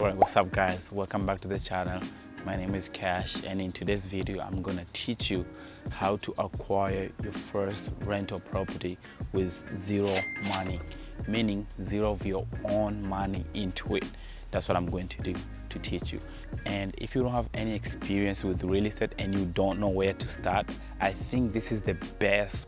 Alright, what's up guys? Welcome back to the channel. My name is Cash, and in today's video I'm gonna teach you how to acquire your first rental property with zero money, meaning zero of your own money into it. That's what I'm going to do to teach you. And if you don't have any experience with real estate and you don't know where to start, I think this is the best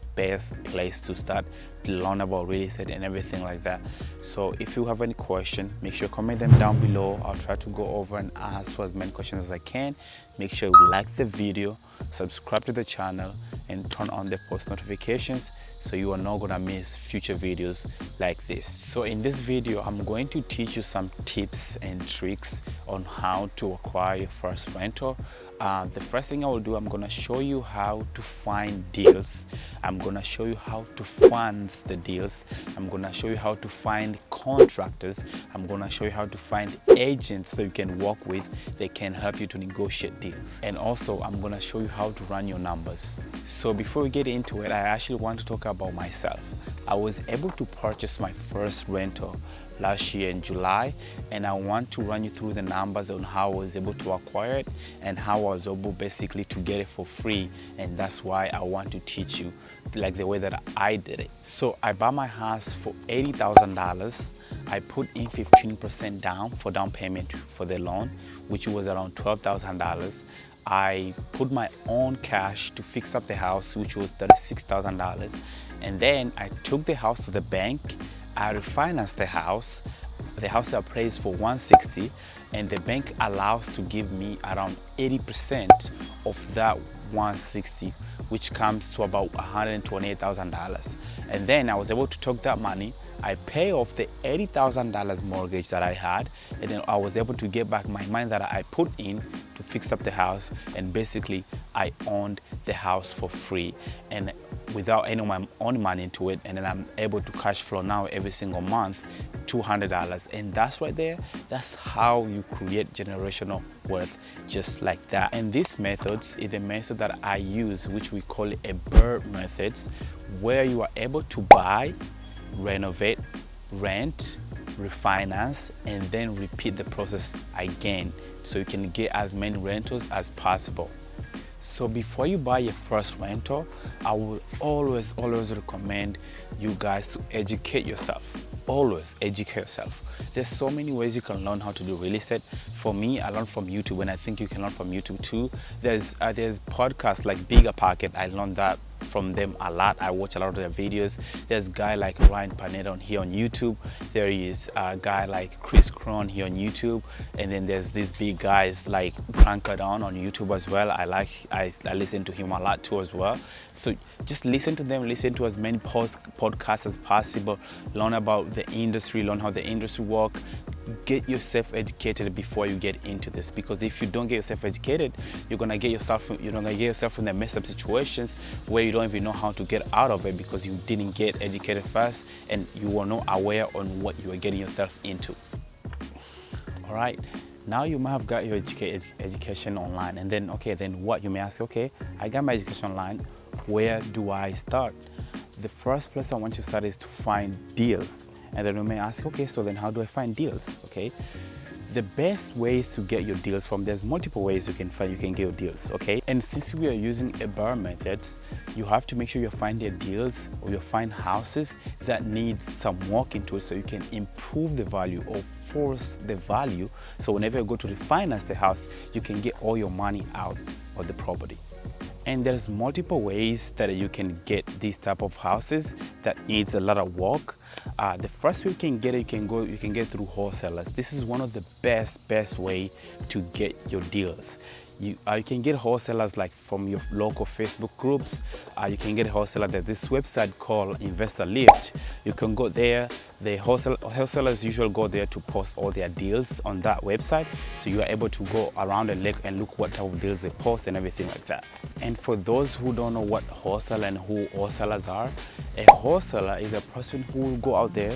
place to start to learn about real estate and everything like that. So if you have any question, make sure you comment them down below. I'll try to go over and answer as many questions as I can. Make sure you like the video, subscribe to the channel, and turn on the post notifications so you are not gonna miss future videos like this. So in this video I'm going to teach you some tips and tricks on how to acquire your first rental. The first thing I will do, I'm gonna show you how to find deals. I'm gonna show you how to fund the deals. I'm gonna show you how to find contractors. I'm gonna show you how to find agents so you can work with. They can help you to negotiate deals. And also I'm gonna show you how to run your numbers. So before we get into it, I actually want to talk about myself. I was able to purchase my first rental last year in July, and I want to run you through the numbers on how I was able to acquire it and how I was able basically to get it for free. And that's why I want to teach you like the way that I did it. So I bought my house for $80,000. I put in 15% down for down payment for the loan, which was around $12,000. I put my own cash to fix up the house, which was $36,000. And then I took the house to the bank. I refinanced the house. The house appraised for $160, and the bank allows to give me around 80% of that $160, which comes to about $128,000. And then I was able to take that money. I pay off the $80,000 mortgage that I had, and then I was able to get back my money that I put in to fix up the house, and basically I owned the house for free and without any of my own money into it. And then I'm able to cash flow now every single month $200, and that's right there. That's how you create generational wealth, just like that. And this method is the method that I use, which we call a BRRRR method, where you are able to buy, renovate, rent, refinance, and then repeat the process again so you can get as many rentals as possible. So before you buy your first rental, I would always recommend you guys to educate yourself. Always educate yourself. There's so many ways you can learn how to do real estate. For me, I learned from YouTube, and I think you can learn from YouTube too. There's podcasts like Bigger Pocket. I learned that from them a lot. I watch a lot of their videos. There's a guy like Ryan Panetta here on YouTube. There is a guy like Chris Cron here on YouTube, and then there's these big guys like Grant Cardone on YouTube as well. I listen to him a lot too as well. So just listen to them, listen to as many podcasts as possible, learn about the industry, learn how the industry works. Get yourself educated before you get into this, because if you don't get yourself educated, you're gonna get yourself in the messed up situations where you don't even know how to get out of it, because you didn't get educated first and you were not aware on what you were getting yourself into. All right, now you might have got your education online, and then what you may ask, okay, I got my education online, where do I start? The first place I want you to start is to find deals. And then you may ask, okay, so then how do I find deals? Okay, the best ways to get your deals from, there's multiple ways you can get your deals, okay? And since we are using a BRRRR method, you have to make sure you find the deals, or you find houses that need some work into it so you can improve the value or force the value. So whenever you go to refinance the house, you can get all your money out of the property. And there's multiple ways that you can get these type of houses that needs a lot of work. The first way you can get it, you can get through wholesalers. This is one of the best way to get your deals. You can get wholesalers like from your local Facebook groups. You can get a wholesaler. There's this website called Investor Lift. You can go there. The wholesalers usually go there to post all their deals on that website, so you are able to go around and look what type of deals they post and everything like that. And for those who don't know what wholesaler and who wholesalers are, a wholesaler is a person who will go out there,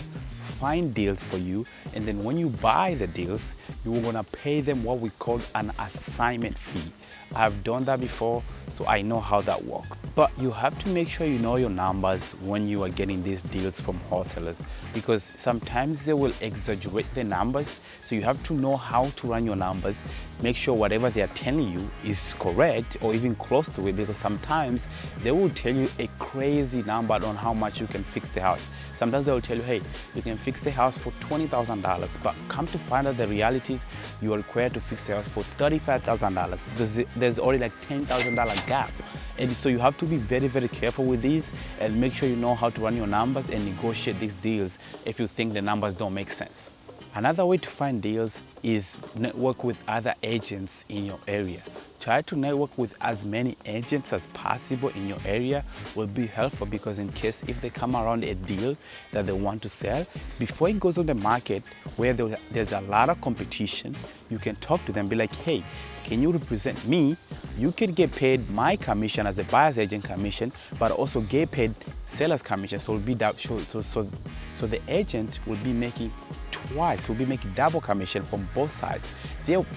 find deals for you, and then when you buy the deals, you're gonna pay them what we call an assignment fee. I've done that before, so I know how that works. But you have to make sure you know your numbers when you are getting these deals from wholesalers, because sometimes they will exaggerate the numbers. So you have to know how to run your numbers, make sure whatever they are telling you is correct or even close to it, because sometimes they will tell you a crazy number on how much you can fix the house. Sometimes they will tell you, hey, you can fix the house for $20,000, but come to find out the realities, you are required to fix the house for $35,000. There's already like $10,000 gap. And so you have to be very, very careful with these and make sure you know how to run your numbers and negotiate these deals if you think the numbers don't make sense. Another way to find deals is network with other agents in your area. Try to network with as many agents as possible in your area will be helpful, because in case if they come around a deal that they want to sell, before it goes on the market where there's a lot of competition, you can talk to them, be like, hey, can you represent me? You can get paid my commission as a buyer's agent commission, but also get paid seller's commission. So it'll be that, so the agent will be making twice, will be making double commission from both sides.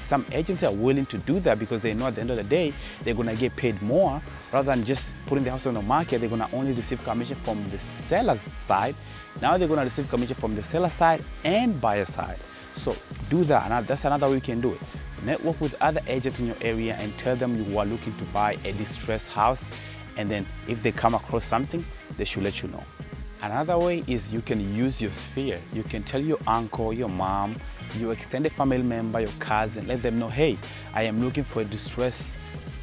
Some agents are willing to do that because they know at the end of the day they're gonna get paid more rather than just putting the house on the market. They're gonna only receive commission from the seller's side. Now they're gonna receive commission from the seller side and buyer side. So do that, and that's another way you can do it. Network with other agents in your area and tell them you are looking to buy a distressed house, and then if they come across something, they should let you know. Another way is you can use your sphere. You can tell your uncle, your mom, your extended family member, your cousin, let them know, hey, I am looking for a distressed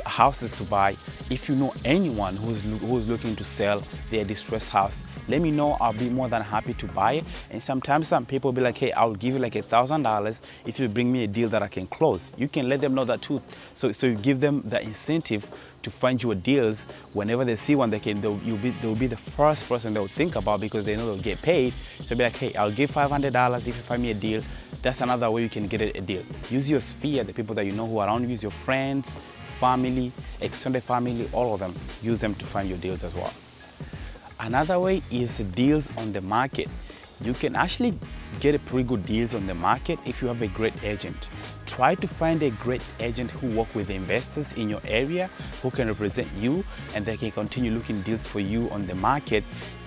houses to buy. If you know anyone who's looking to sell their distressed house, let me know. I'll be more than happy to buy it. And sometimes some people will be like, hey, I'll give you like $1,000 if you bring me a deal that I can close. You can let them know that too. So you give them the incentive to find you deals. Whenever they see one, they'll be the first person they'll think about, because they know they'll get paid. So be like, hey, I'll give $500 if you find me a deal. That's another way you can get a deal. Use your sphere, the people that you know who are around you, use your friends, family, extended family, all of them. Use them to find your deals as well. Another way is deals on the market. You can actually get a pretty good deals on the market if you have a great agent. Try to find a great agent who work with investors in your area, who can represent you, and they can continue looking deals for you on the market,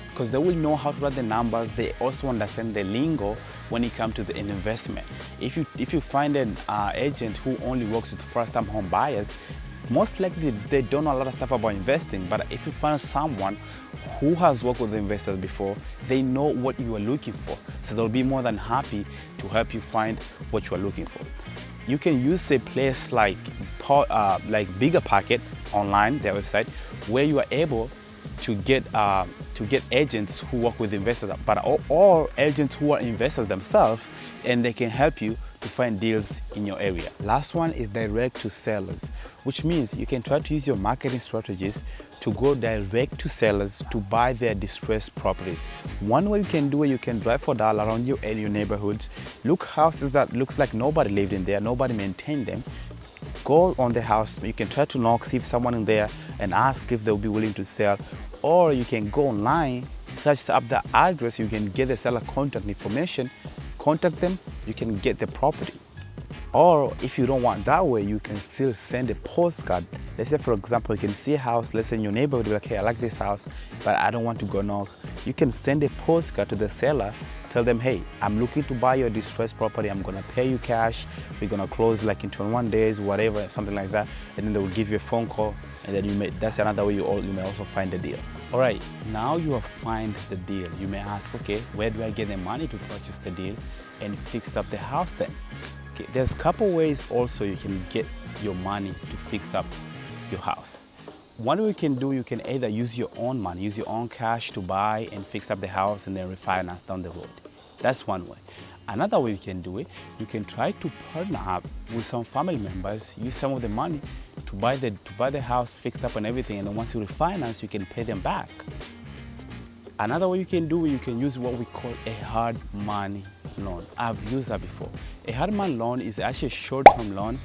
because they will know how to run the numbers. They also understand the lingo when it comes to the investment. If you find an agent who only works with first-time home buyers, most likely they don't know a lot of stuff about investing. But if you find someone who has worked with investors before, they know what you are looking for. So they'll be more than happy to help you find what you are looking for. You can use a place like Bigger Pocket online, their website, where you are able to get agents who work with investors, but or agents who are investors themselves, and they can help you to find deals in your area. Last one is direct to sellers, which means you can try to use your marketing strategies to go direct to sellers to buy their distressed properties. One way you can do it, you can drive for $1 around your neighborhoods, look houses that looks like nobody lived in there, nobody maintained them. Go on the house, you can try to knock, see if someone in there, and ask if they'll be willing to sell. Or you can go online, search up the address, you can get the seller contact information, contact them, you can get the property. Or if you don't want that way, you can still send a postcard. Let's say, for example, you can see a house, let's say in your neighborhood, like, hey, I like this house, but I don't want to go knock. You can send a postcard to the seller, tell them, hey, I'm looking to buy your distressed property, I'm gonna pay you cash, we're gonna close like in 21 days, whatever, something like that, and then they will give you a phone call, and then that's another way you may also find the deal. All right, now you have find the deal. You may ask, okay, where do I get the money to purchase the deal and fix up the house then? Okay, there's a couple ways also you can get your money to fix up your house. One way you can do, you can either use your own money, use your own cash to buy and fix up the house and then refinance down the road. That's one way. Another way you can do it, you can try to partner up with some family members, use some of the money to buy the house fixed up and everything, and then once you refinance, you can pay them back. Another way you can do it, you can use what we call a hard money loan. I've used that before. A hard money loan is actually a short-term loan.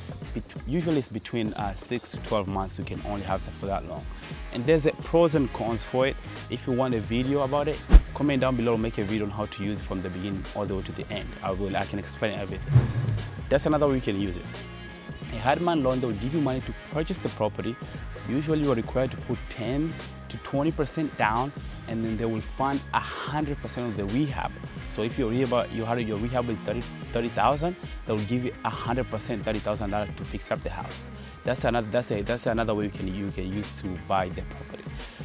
Usually it's between 6 to 12 months you can only have that for that long. And there's pros and cons for it. If you want a video about it, comment down below, make a video on how to use it from the beginning all the way to the end. I can explain everything. That's another way you can use it. A hard money loan, they will give you money to purchase the property. Usually you are required to put 10 to 20% down, and then they will fund 100% of the rehab. So if your rehab is 30,000, they will give you 100%, $30,000 to fix up the house. That's another way you can use to buy the property.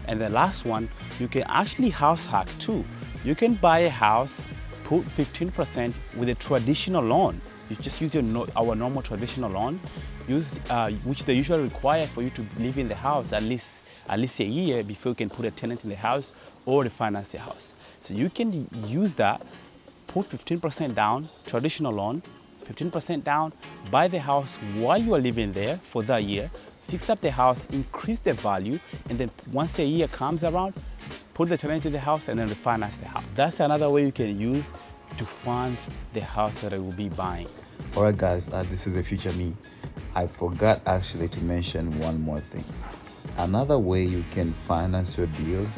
And the last one, you can actually house hack too. You can buy a house, put 15% with a traditional loan. You just use our normal traditional loan, which they usually require for you to live in the house at least a year before you can put a tenant in the house or refinance the house. So you can use that, put 15% down, traditional loan, 15% down, buy the house while you are living there for that year, fix up the house, increase the value, and then once the year comes around, put the tenant in the house and then refinance the house. That's another way you can use to fund the house that I will be buying. All right, guys, this is the future me. I forgot actually to mention one more thing. Another way you can finance your deals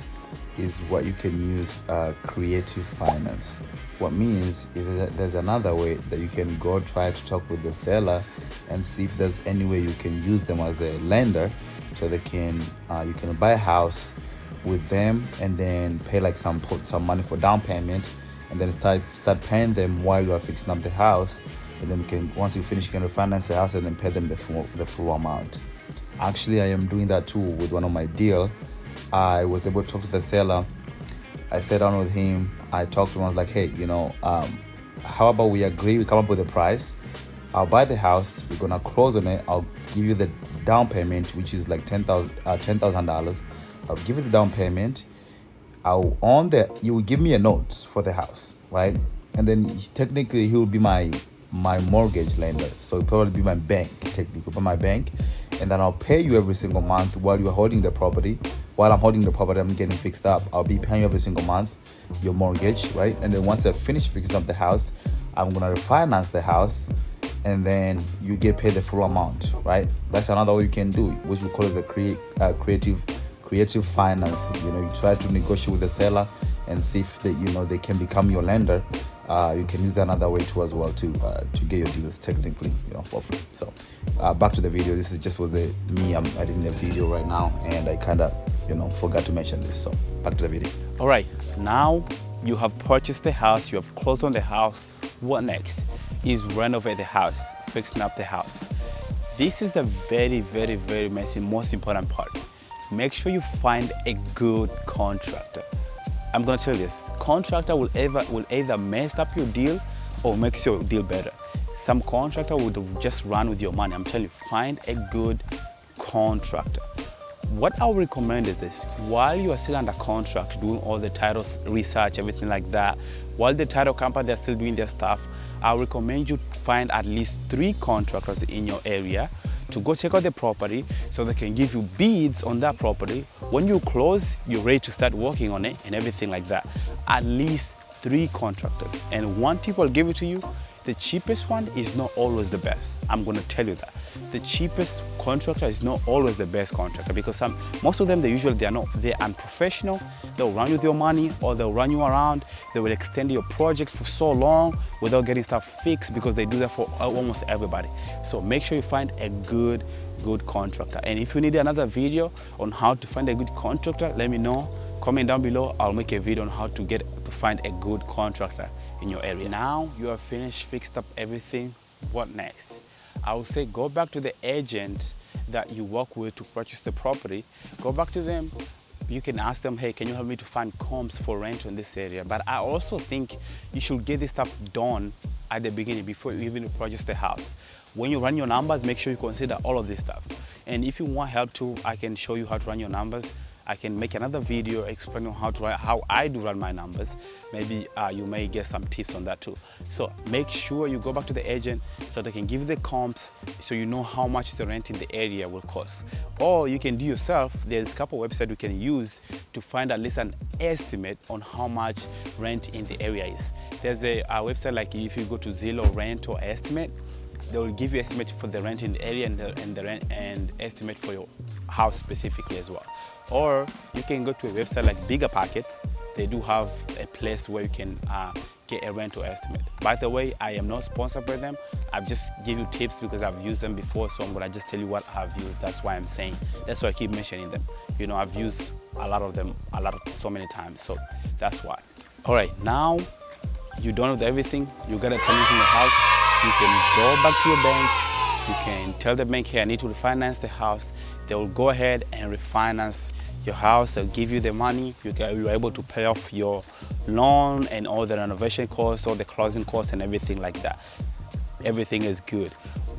is what you can use creative finance. What means is that there's another way that you can go try to talk with the seller and see if there's any way you can use them as a lender, so they can you can buy a house with them and then pay like some money for down payment, and then start paying them while you are fixing up the house, and then once you finish, you can refinance the house and then pay them the full amount. Actually, I am doing that too with one of my deal. I was able to talk to the seller. I sat down with him. I talked to him. I was like, hey, how about we agree? We come up with a price. I'll buy the house. We're gonna close on it. I'll give you the down payment, which is like $10,000. I'll give you the down payment. You will give me a note for the house, right? And then technically he will be my mortgage lender. So it'll probably be my bank, technically, but my bank. And then I'll pay you every single month while you're holding the property. While I'm holding the property, I'm getting fixed up. I'll be paying you every single month your mortgage, right? And then once I finish fixing up the house, I'm gonna refinance the house, and then you get paid the full amount, right? That's another way you can do it, which we call it the creative financing. You try to negotiate with the seller and see if they can become your lender. You can use another way too as well to get your deals technically, for free. So back to the video. This is just with me. I'm editing the video right now, and I kind of forgot to mention this. So back to the video. All right, now you have purchased the house, you have closed on the house. What next is renovate the house, fixing up the house. This is the very, very, very most important part. Make sure you find a good contractor. I'm gonna tell you this. Contractor will either mess up your deal or makes your deal better. Some contractor would just run with your money. I'm telling you, find a good contractor. What I would recommend is this: while you are still under contract, doing all the titles research, everything like that, while the title company are still doing their stuff, I would recommend you find at least 3 contractors in your area to go check out the property, so they can give you bids on that property. When you close, you're ready to start working on it and everything like that. At least 3 contractors. And one tip I'll give it to you: the cheapest one is not always the best. I'm gonna tell you that. The cheapest contractor is not always the best contractor, because most of them, they're unprofessional. They'll run with your money, or they'll run you around. They will extend your project for so long without getting stuff fixed, because they do that for almost everybody. So make sure you find a good contractor. And if you need another video on how to find a good contractor, let me know. Comment down below. I'll make a video on how to find a good contractor in your area. Now you have finished, fixed up everything. What next? I would say go back to the agent that you work with to purchase the property. Go back to them. You can ask them, hey, can you help me to find comps for rent in this area? But I also think you should get this stuff done at the beginning before you even purchase the house. When you run your numbers, make sure you consider all of this stuff. And if you want help too, I can show you how to run your numbers. I can make another video explaining how I do run my numbers. Maybe you may get some tips on that too. So make sure you go back to the agent so they can give you the comps, so you know how much the rent in the area will cost. Or you can do yourself. There's a couple of websites you can use to find at least an estimate on how much rent in the area is. There's a website like, if you go to Zillow Rent or Estimate, they will give you estimate for the rent in the area and estimate for your house specifically as well. Or you can go to a website like Bigger Pockets. they do have a place where you can get a rental estimate. By the way, I am not sponsored by them. I've just give you tips because I've used them before, so I'm gonna just tell you what I've used. That's why I'm saying, that's why I keep mentioning them. You know, I've used a lot of them, so many times, so that's why. All right, now you're done with everything. You got a tenant in your house. You can go back to your bank. You can tell the bank, hey, I need to refinance the house. They will go ahead and refinance your house. They'll give you the money. You're able to pay off your loan and all the renovation costs, all the closing costs and everything like that. Everything is good.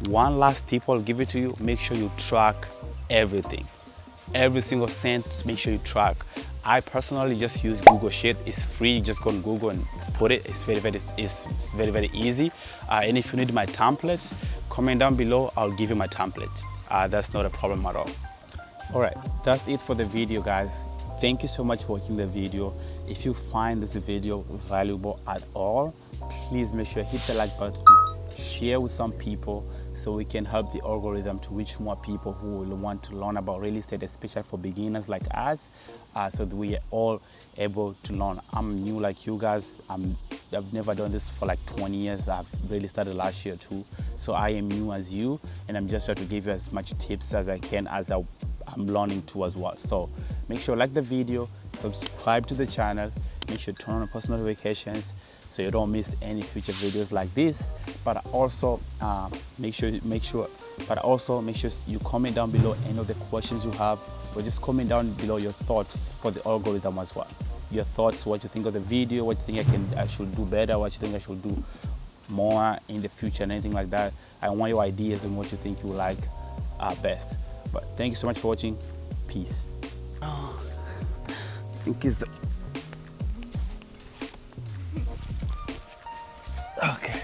One last tip I'll give it to you: make sure you track everything. Every single cent, make sure you track. I personally just use Google Sheet. It's free. You just go on Google and put it. It's very easy. And if you need my templates, comment down below. I'll give you my template. That's not a problem at all. All right, that's it for the video, guys. Thank you so much for watching the video. If you find this video valuable at all, please make sure you hit the like button, share with some people, so we can help the algorithm to reach more people who will want to learn about real estate, especially for beginners like us, so that we are all able to learn. I'm new like you guys. I've never done this for like 20 years. I've really started last year too. So I am new as you, and I'm just trying to give you as much tips as I can as I'm learning too as well. So make sure you like the video, subscribe to the channel, make sure you turn on post notifications so you don't miss any future videos like this. But also make sure you comment down below any of the questions you have, or just comment down below your thoughts for the algorithm as well. Your thoughts, what you think of the video, what you think I should do better, what you think I should do more in the future, and anything like that. I want your ideas and what you think you like best. But thank you so much for watching. Peace. Oh, I think it's the... Okay.